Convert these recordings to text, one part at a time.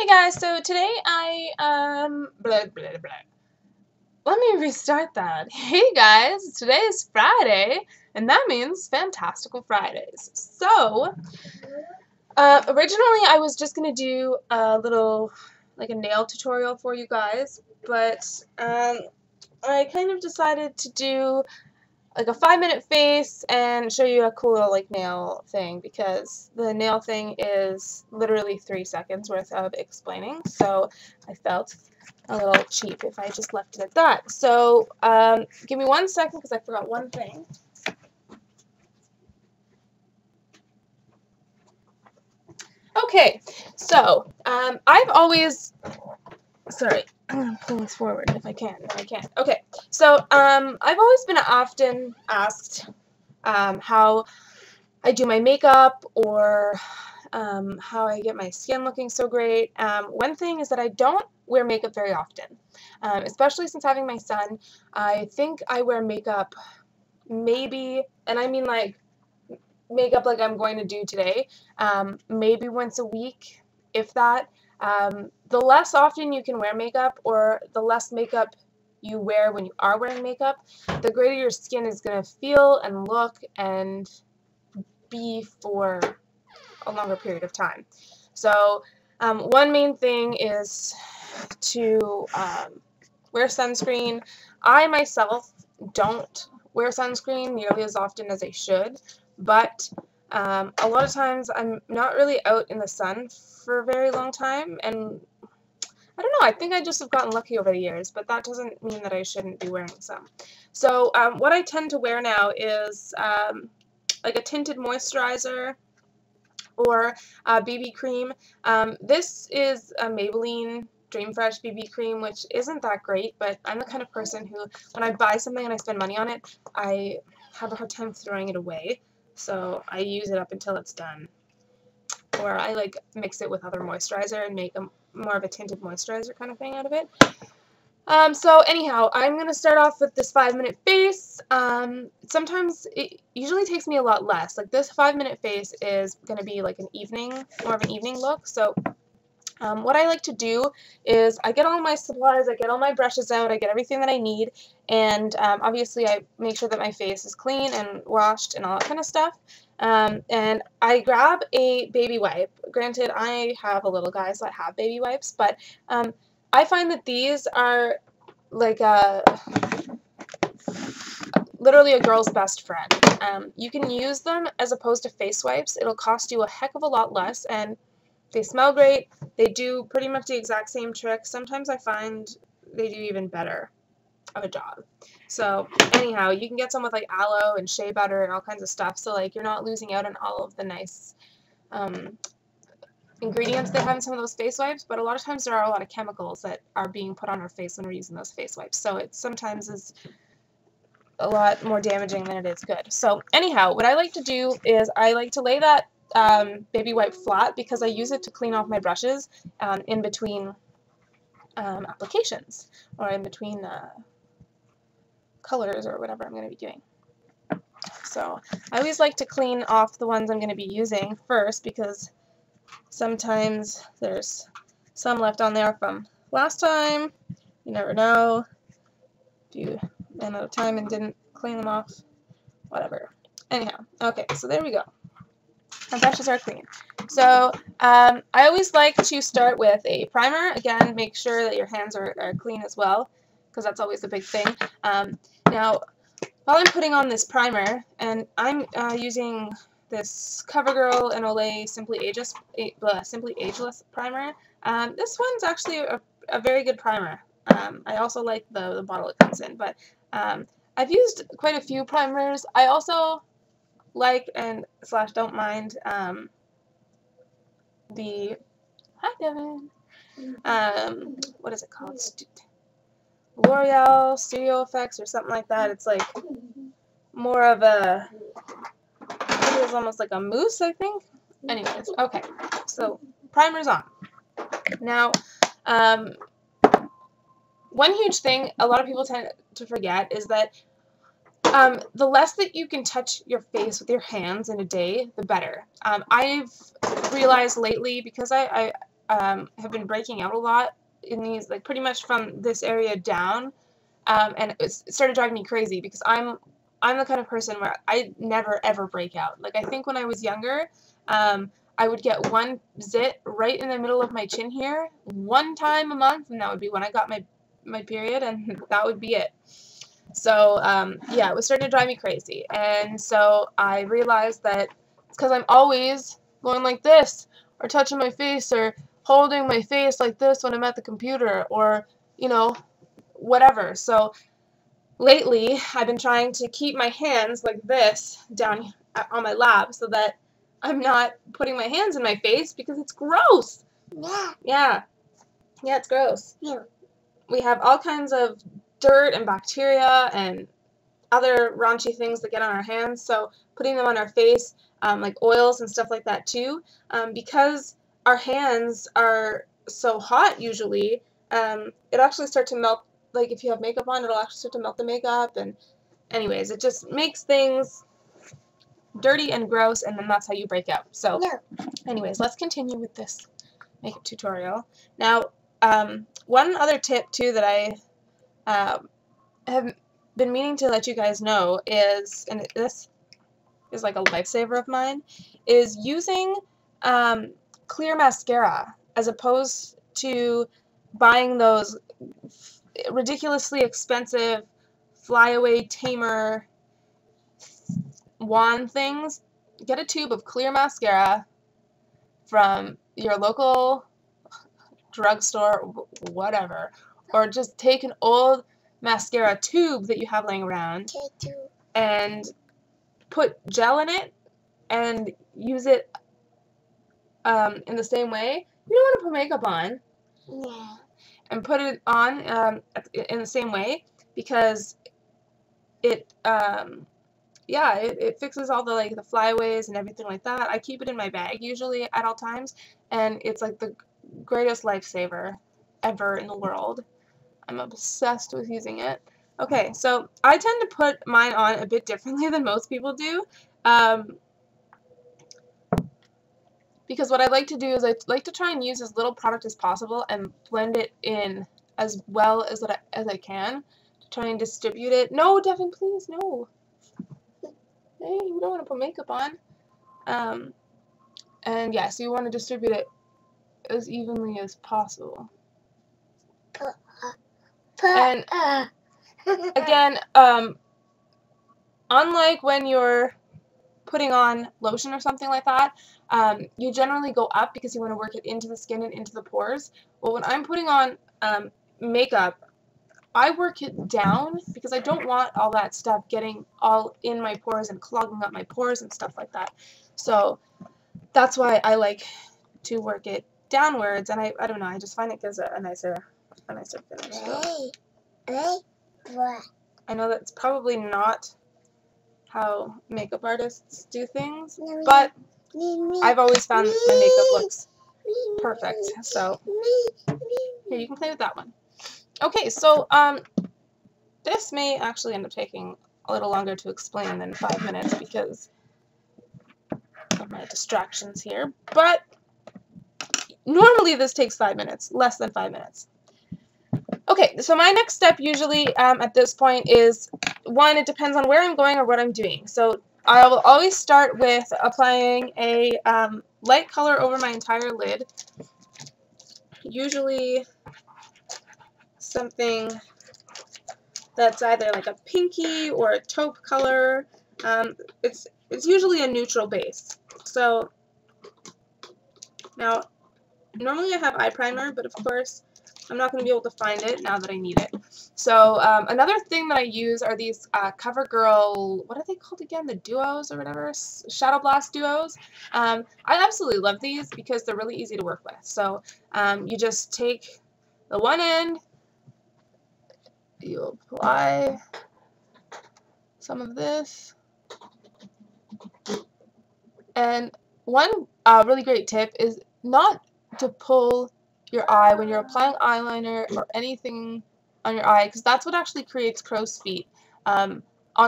Hey guys, so today blah blah blah. Let me restart that. Hey guys, today is Friday, and that means Fantastical Fridays. So, originally I was just gonna do a little, like a nail tutorial for you guys, but I kind of decided to do like a 5-minute face and show you a cool little like nail thing, because the nail thing is literally 3 seconds worth of explaining, so I felt a little cheap if I just left it at that. So give me 1 second because I forgot one thing. Okay, so I've always, sorry, I'm gonna pull this forward if I can. If I can. Okay, so I've always been often asked how I do my makeup, or how I get my skin looking so great. One thing is that I don't wear makeup very often, especially since having my son. I think I wear makeup maybe, and I mean like makeup like I'm going to do today, maybe once a week, if that. The less often you can wear makeup, or the less makeup you wear when you are wearing makeup, the greater your skin is going to feel and look and be for a longer period of time. So one main thing is to wear sunscreen. I myself don't wear sunscreen nearly as often as I should, but a lot of times I'm not really out in the sun for a very long time, and I don't know, I think I just have gotten lucky over the years, but that doesn't mean that I shouldn't be wearing some. So what I tend to wear now is like a tinted moisturizer or BB cream. This is a Maybelline Dream Fresh BB cream, which isn't that great, but I'm the kind of person who, when I buy something and I spend money on it, I have a hard time throwing it away, so I use it up until it's done. Or I like mix it with other moisturizer and make more of a tinted moisturizer kind of thing out of it. So anyhow, I'm going to start off with this 5-minute face. Sometimes it usually takes me a lot less. Like this 5-minute face is going to be like more of an evening look. So what I like to do is I get all my supplies, I get all my brushes out, I get everything that I need, and obviously I make sure that my face is clean and washed and all that kind of stuff. And I grab a baby wipe. Granted, I have a little guy, so I have baby wipes, but I find that these are like literally a girl's best friend. You can use them as opposed to face wipes. It'll cost you a heck of a lot less, and they smell great. They do pretty much the exact same trick. Sometimes I find they do even better of a job. So anyhow, you can get some with like aloe and shea butter and all kinds of stuff, so like you're not losing out on all of the nice ingredients they have in some of those face wipes, but a lot of times there are a lot of chemicals that are being put on our face when we're using those face wipes, so it sometimes is a lot more damaging than it is good. So anyhow, what I like to do is I like to lay that baby wipe flat, because I use it to clean off my brushes in between applications, or in between colors or whatever I'm going to be doing. So I always like to clean off the ones I'm going to be using first, because sometimes there's some left on there from last time. You never know. If you ran out of time and didn't clean them off, whatever. Anyhow, okay, so there we go. Our brushes are clean. So I always like to start with a primer. Again, make sure that your hands are clean as well, because that's always the big thing. Now, while I'm putting on this primer, and I'm using this CoverGirl and Olay Simply Ageless primer. This one's actually a very good primer. I also like the bottle it comes in, but I've used quite a few primers. I also like and / don't mind the, hi Devin, what is it called? L'Oreal Studio Effects or something like that. It's like more of a, it is almost like a mousse, I think. Anyways, okay, so primer's on. Now, one huge thing a lot of people tend to forget is that the less that you can touch your face with your hands in a day, the better. I've realized lately, because I have been breaking out a lot in these, like pretty much from this area down, and it started driving me crazy because I'm the kind of person where I never ever break out. Like I think when I was younger, I would get one zit right in the middle of my chin here one time a month, and that would be when I got my period, and that would be it. So yeah, it was starting to drive me crazy, and so I realized that it's because I'm always going like this, or touching my face, or holding my face like this when I'm at the computer, or you know, whatever. So lately, I've been trying to keep my hands like this down on my lap so that I'm not putting my hands in my face because it's gross. Yeah, yeah, it's gross. Yeah. We have all kinds of dirt and bacteria and other raunchy things that get on our hands, so putting them on our face, like oils and stuff like that too, because our hands are so hot usually, it actually starts to melt. Like if you have makeup on, it'll actually start to melt the makeup, and anyways, it just makes things dirty and gross, and then that's how you break out. So anyways, let's continue with this makeup tutorial. Now, one other tip too that I have been meaning to let you guys know is, and this is like a lifesaver of mine, is using clear mascara as opposed to buying those ridiculously expensive flyaway tamer wand things. Get a tube of clear mascara from your local drugstore, whatever, or just take an old mascara tube that you have laying around and put gel in it and use it in the same way. You don't want to put makeup on. Yeah. And put it on in the same way because it yeah, it fixes all the like the flyaways and everything like that. I keep it in my bag usually at all times, and it's like the greatest lifesaver ever in the world. I'm obsessed with using it. Okay, so I tend to put mine on a bit differently than most people do, because what I like to do is I like to try and use as little product as possible and blend it in as well as I can to try and distribute it. No, Devin, please, no. Hey, you don't want to put makeup on. And yeah, so you want to distribute it as evenly as possible. And again, unlike when you're putting on lotion or something like that, you generally go up because you want to work it into the skin and into the pores. Well, when I'm putting on makeup, I work it down because I don't want all that stuff getting all in my pores and clogging up my pores and stuff like that. So that's why I like to work it downwards, and I don't know, I just find it gives a nicer finish. So. I know that's probably not how makeup artists do things, but I've always found that my makeup looks perfect. So here, you can play with that one. Okay, so this may actually end up taking a little longer to explain than 5 minutes because of my distractions here, but normally this takes 5 minutes, less than 5 minutes. Okay, so my next step usually at this point is, one, it depends on where I'm going or what I'm doing. So I will always start with applying a light color over my entire lid, usually something that's either like a pinky or a taupe color. It's usually a neutral base. So now, normally I have eye primer, but of course I'm not going to be able to find it now that I need it. So another thing that I use are these CoverGirl, what are they called again? The duos or whatever? Shadow Blast duos. I absolutely love these because they're really easy to work with. So you just take the one end, you apply some of this, and one really great tip is not to pull your eye when you're applying eyeliner or anything on your eye, because that's what actually creates crow's feet, on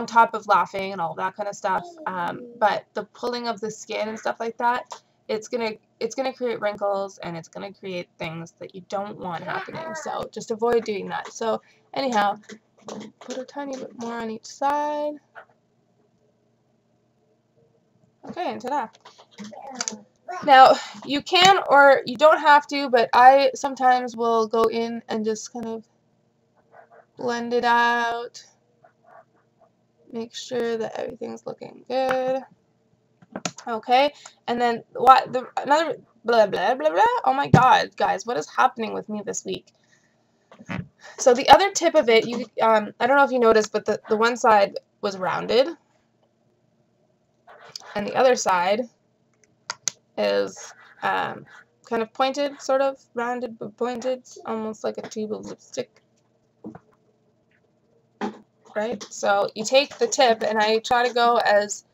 top of laughing and all that kind of stuff. But the pulling of the skin and stuff like that it's gonna create wrinkles, and it's gonna create things that you don't want happening. So just avoid doing that. So anyhow, put a tiny bit more on each side. Okay, and ta-da. Now, you can or you don't have to, but I sometimes will go in and just kind of blend it out. Make sure that everything's looking good. Okay, and then another blah blah blah blah. Oh my God, guys, what is happening with me this week? So the other tip of it, I don't know if you noticed, but the one side was rounded, and the other side is kind of pointed, sort of rounded but pointed, almost like a tube of lipstick. Right? So you take the tip, and I try to go as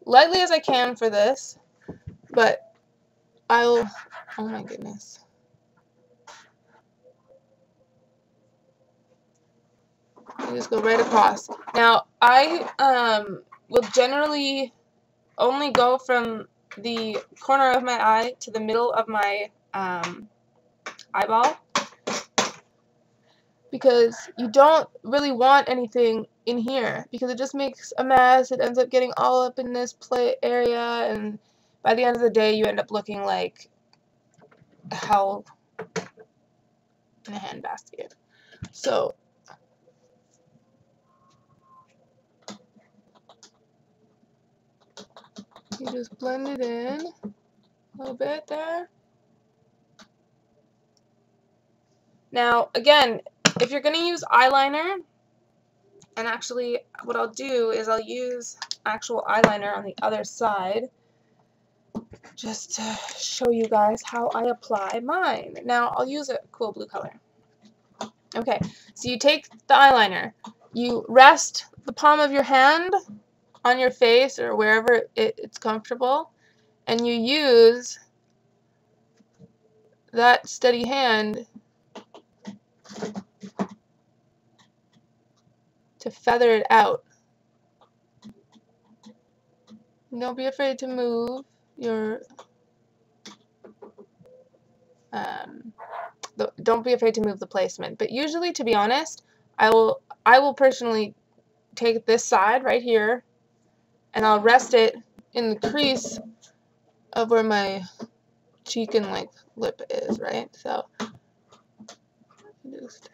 lightly as I can for this, but oh my goodness. You just go right across. Now, I will generally only go from the corner of my eye to the middle of my eyeball, because you don't really want anything in here, because it just makes a mess. It ends up getting all up in this play area, and by the end of the day you end up looking like hell in a handbasket. So you just blend it in a little bit there. Now, again, if you're going to use eyeliner, and actually what I'll do is I'll use actual eyeliner on the other side just to show you guys how I apply mine. Now, I'll use a cool blue color. Okay, so you take the eyeliner, you rest the palm of your hand on your face or wherever it's comfortable, and you use that steady hand to feather it out. Don't be afraid to move your don't be afraid to move the placement. But usually, to be honest, I will personally take this side right here, and I'll rest it in the crease of where my cheek and like lip is, right? So just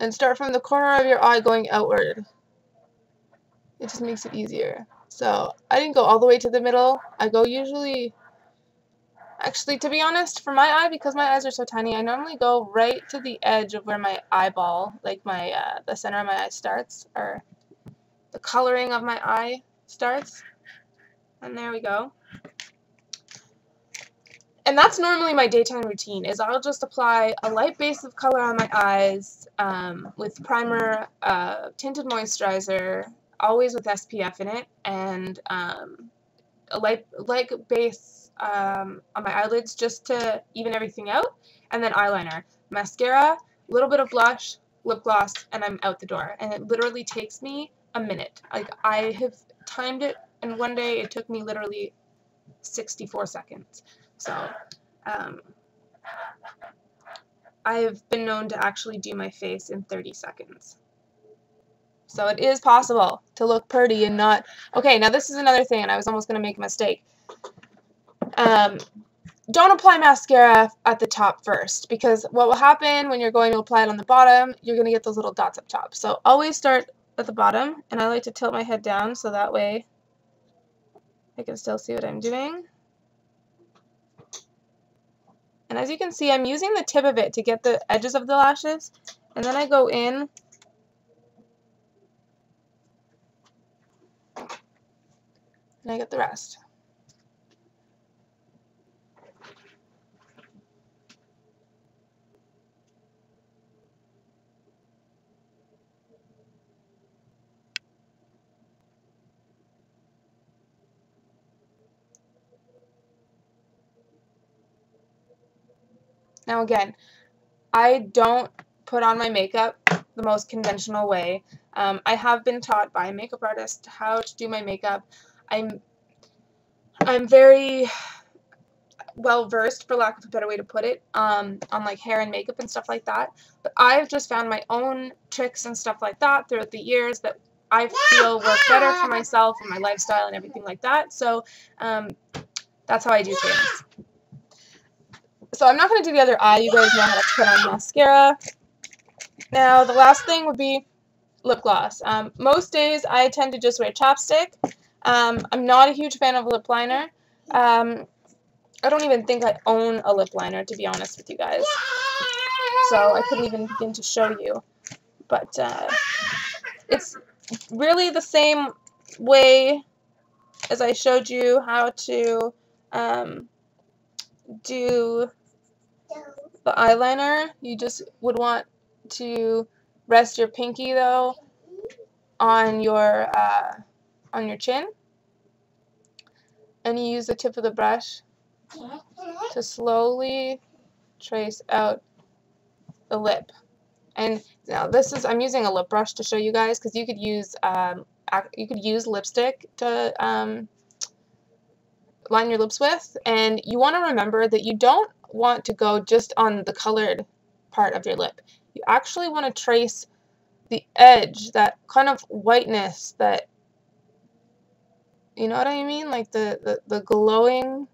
and start from the corner of your eye going outward. It just makes it easier. So I didn't go all the way to the middle. I go usually, actually, to be honest, for my eye, because my eyes are so tiny, I normally go right to the edge of where my eyeball, like my the center of my eye starts, or the coloring of my eye starts. And there we go. And that's normally my daytime routine, is I'll just apply a light base of color on my eyes with primer, tinted moisturizer, always with SPF in it, and a light base on my eyelids just to even everything out, and then eyeliner, mascara, a little bit of blush, lip gloss, and I'm out the door. And it literally takes me a minute. Like, I have timed it, and one day it took me literally 64 seconds. So I have been known to actually do my face in 30 seconds. So it is possible to look pretty and not... Okay, now this is another thing, and I was almost going to make a mistake. Don't apply mascara at the top first, because what will happen when you're going to apply it on the bottom, you're going to get those little dots up top. So always start at the bottom, and I like to tilt my head down so that way I can still see what I'm doing. And as you can see, I'm using the tip of it to get the edges of the lashes, and then I go in and I get the rest. Now again, I don't put on my makeup the most conventional way. I have been taught by a makeup artist how to do my makeup. I'm very well versed, for lack of a better way to put it, on like hair and makeup and stuff like that. But I've just found my own tricks and stuff like that throughout the years that I feel work better for myself and my lifestyle and everything like that. So that's how I do things. So I'm not going to do the other eye. You guys know how to put on mascara. Now the last thing would be lip gloss. Most days I tend to just wear chapstick. I'm not a huge fan of lip liner. I don't even think I own a lip liner, to be honest with you guys. So I couldn't even begin to show you. But it's really the same way as I showed you how to do the eyeliner. You just would want to rest your pinky, though, on your chin. And you use the tip of the brush to slowly trace out the lip. And now I'm using a lip brush to show you guys, because you could use lipstick to line your lips with, and you want to remember that you don't want to go just on the colored part of your lip. You actually want to trace the edge, that kind of whiteness, that, you know what I mean, like the glowing,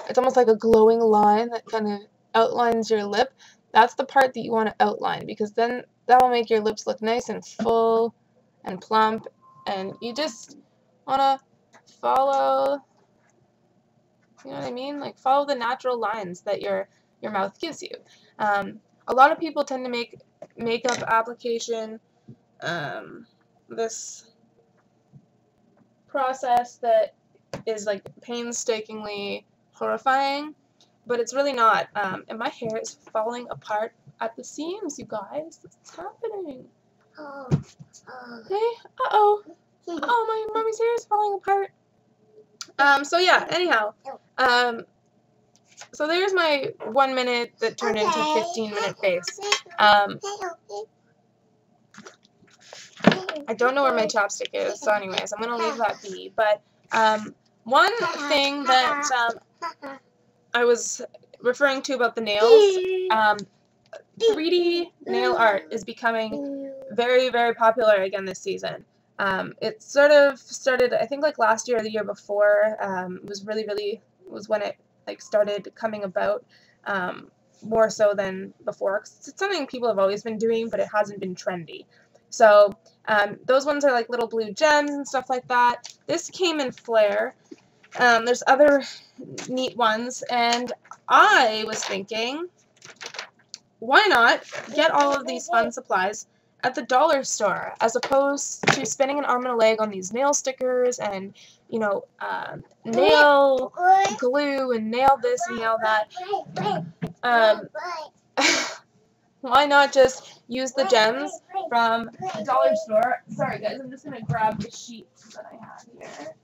it's almost like a glowing line that kind of outlines your lip. That's the part that you want to outline, because then that will make your lips look nice and full and plump, and you just want to follow, you know what I mean? Like, follow the natural lines that your mouth gives you. A lot of people tend to make makeup application this process that is like painstakingly horrifying, but it's really not. And my hair is falling apart at the seams, you guys. What's happening? Hey, uh-oh. Oh, my mommy's hair is falling apart. So yeah, anyhow, so there's my 1 minute that turned into 15-minute face. I don't know where my chapstick is, so anyways, I'm going to leave that be. But one thing that I was referring to about the nails, 3D nail art is becoming very, very popular again this season. It sort of started, I think, like last year or the year before. Was when it like started coming about, more so than before. 'Cause it's something people have always been doing, but it hasn't been trendy. So those ones are like little blue gems and stuff like that. This came in Flare. There's other neat ones, and I was thinking, why not get all of these fun supplies at the dollar store, as opposed to spending an arm and a leg on these nail stickers and, you know, nail glue and nail this and nail that. Why not just use the gems from the dollar store? Sorry guys, I'm just going to grab the sheets that I have here.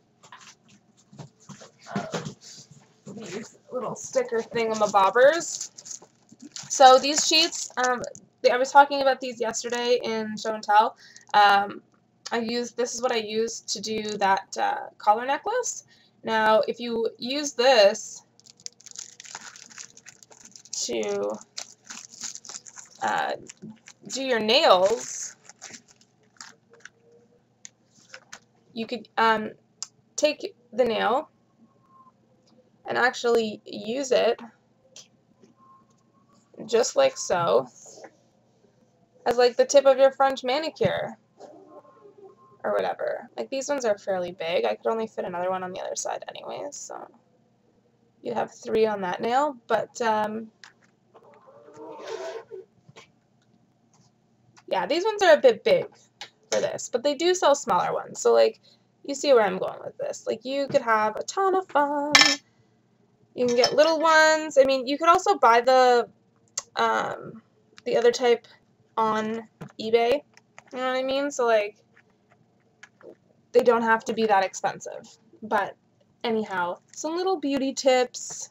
These little sticker thingamabobbers. So these sheets, I was talking about these yesterday in Show and Tell. This is what I used to do that collar necklace. Now, if you use this to do your nails, you could take the nail and actually use it just like so, as like the tip of your French manicure or whatever. Like, these ones are fairly big. I could only fit another one on the other side anyways, so you'd have 3 on that nail. But yeah, these ones are a bit big for this, but they do sell smaller ones. So like, you see where I'm going with this. Like, you could have a ton of fun. You can get little ones. I mean, you could also buy the other type on eBay. You know what I mean? So like, they don't have to be that expensive. But anyhow, some little beauty tips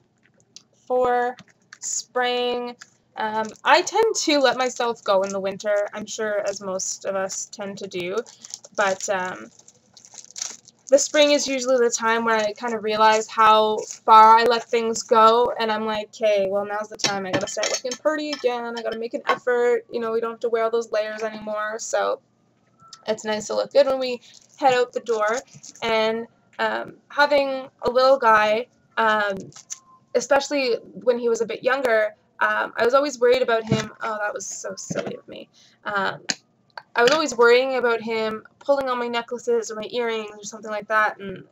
for spring. I tend to let myself go in the winter, I'm sure, as most of us tend to do. But the spring is usually the time where I kind of realize how far I let things go, and I'm like, okay, well, now's the time. I gotta start looking pretty again. I gotta make an effort. You know, we don't have to wear all those layers anymore, so it's nice to look good when we head out the door. And having a little guy, especially when he was a bit younger, I was always worried about him. Oh, that was so silly of me. I was always worrying about him pulling on my necklaces or my earrings or something like that, and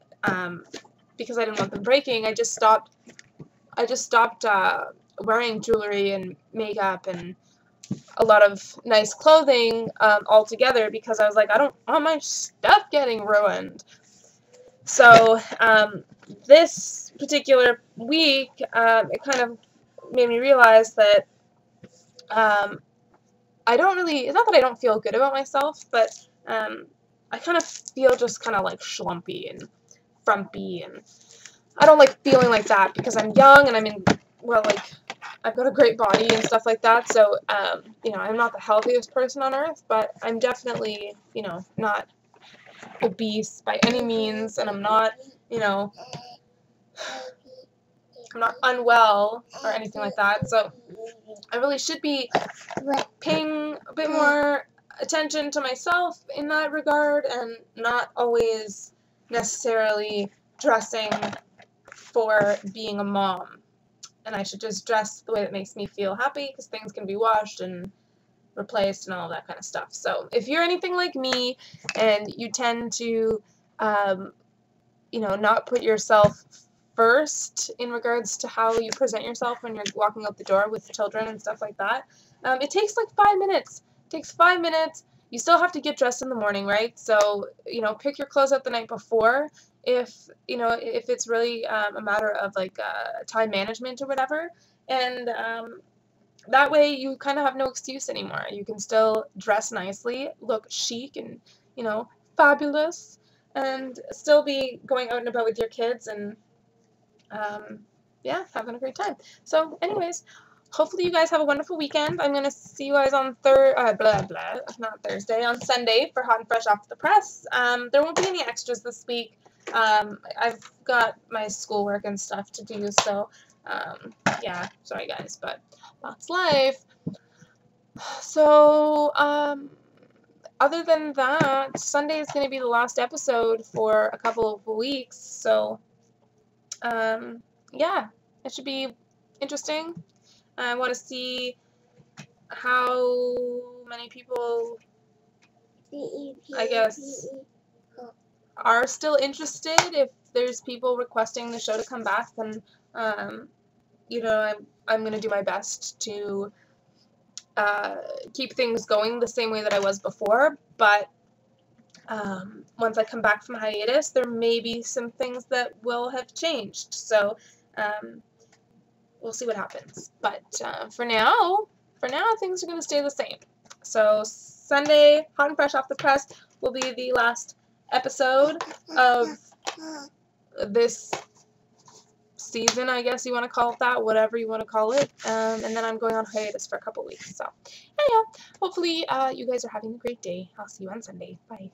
because I didn't want them breaking, I just stopped wearing jewelry and makeup and a lot of nice clothing altogether, because I was like, I don't want my stuff getting ruined. So this particular week, it kind of made me realize that I don't really, it's not that I don't feel good about myself, but I kind of feel just kind of like schlumpy and frumpy, and I don't like feeling like that because I'm young and like, I've got a great body and stuff like that, so, you know, I'm not the healthiest person on earth, but I'm definitely, you know, not obese by any means, and I'm not, you know, I'm not unwell or anything like that, so I really should be paying a bit more attention to myself in that regard and not always necessarily dressing for being a mom. And I should just dress the way that makes me feel happy, because things can be washed and replaced and all that kind of stuff. So if you're anything like me and you tend to, you know, not put yourself first in regards to how you present yourself when you're walking out the door with children and stuff like that, it takes like 5 minutes. It takes 5 minutes. You still have to get dressed in the morning, right? So, you know, pick your clothes out the night before if, you know, if it's really a matter of like time management or whatever. And that way you kind of have no excuse anymore. You can still dress nicely, look chic and, you know, fabulous, and still be going out and about with your kids and, yeah, having a great time. So, anyways, hopefully you guys have a wonderful weekend. I'm going to see you guys on not Thursday, on Sunday for Hot and Fresh Off the Press. There won't be any extras this week. I've got my schoolwork and stuff to do, so, yeah, sorry guys, but that's life. So, other than that, Sunday is going to be the last episode for a couple of weeks, so, yeah, it should be interesting. I want to see how many people, I guess, are still interested. If there's people requesting the show to come back, then, you know, I'm going to do my best to keep things going the same way that I was before, but once I come back from hiatus, there may be some things that will have changed, so we'll see what happens. But for now, things are going to stay the same. So Sunday, Hot and Fresh Off the Press, will be the last episode of this season, I guess you want to call it that, whatever you want to call it, and then I'm going on hiatus for a couple weeks, so, yeah, hopefully, you guys are having a great day. I'll see you on Sunday. Bye.